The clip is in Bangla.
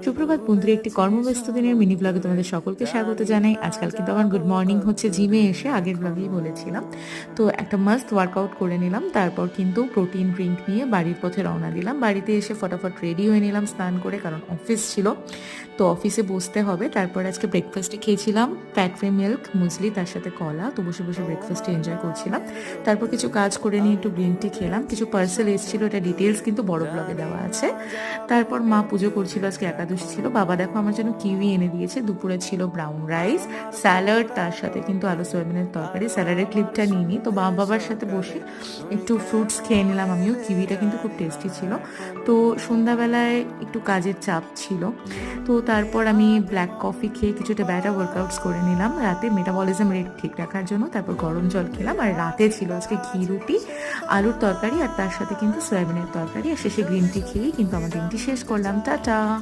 সুপ্রভাত বন্ধুরা, একটি কর্মব্যস্ত দিনের মিনি ব্লগে তোমাদের সকলকে স্বাগত জানাই। আজকাল কিন্তু আমার গুড মর্নিং হচ্ছে জিমে এসে, আগের ব্লগেই বলেছিলাম। তো একটা মাস্ট ওয়ার্কআউট করে নিলাম, তারপর কিন্তু প্রোটিন ড্রিঙ্ক নিয়ে বাড়ির পথে রওনা দিলাম। বাড়িতে এসে ফটাফট রেডি হয়ে নিলাম স্নান করে, কারণ অফিস ছিল, তো অফিসে বসতে হবে। তারপর আজকে ব্রেকফাস্টে খেয়েছিলাম ফ্যাট ফ্রি মিল্ক মুসলি, তার সাথে কলা। তো বসে বসে ব্রেকফাস্টে এনজয় করছিলাম। তারপর কিছু কাজ করে নিয়ে একটু গ্রিন টি খেলাম। কিছু পার্সেল এসেছিল, এটা ডিটেলস কিন্তু বড় ব্লগে দেওয়া আছে। তারপর মা পুজো করছিল, আজকে একাদশী ছিল। বাবা দেখো আমার জন্য কিউই এনে দিয়েছে। দুপুরে ছিল ব্রাউন রাইস, স্যালাড, তার সাথে কিন্তু আলু সয়াবিনের তরকারি। স্যালাডের ক্লিপটা নিইনি, তো মা বাবার সাথে বসে একটু ফ্রুটস খেয়ে নিলাম আমিও। কিউইটা কিন্তু খুব টেস্টি ছিল। তো সন্ধ্যাবেলায় একটু কাজের চাপ ছিল, তো তারপর আমি ব্ল্যাক কফি খেয়ে কিছুটা ব্যাটার ওয়ার্কআউটস করে নিলাম রাতে মেটাবলিজম রেট ঠিক রাখার জন্য। তারপর গরম জল খেলাম, আর রাতে ছিল আজকে ঘি রুটি, আলুর তরকারি, আর তার সাথে কিন্তু সয়াবিনের তরকারি, আর শেষে গ্রিন টি খেয়েই কিন্তু আমার দিনটি শেষ করলাম। টাটা।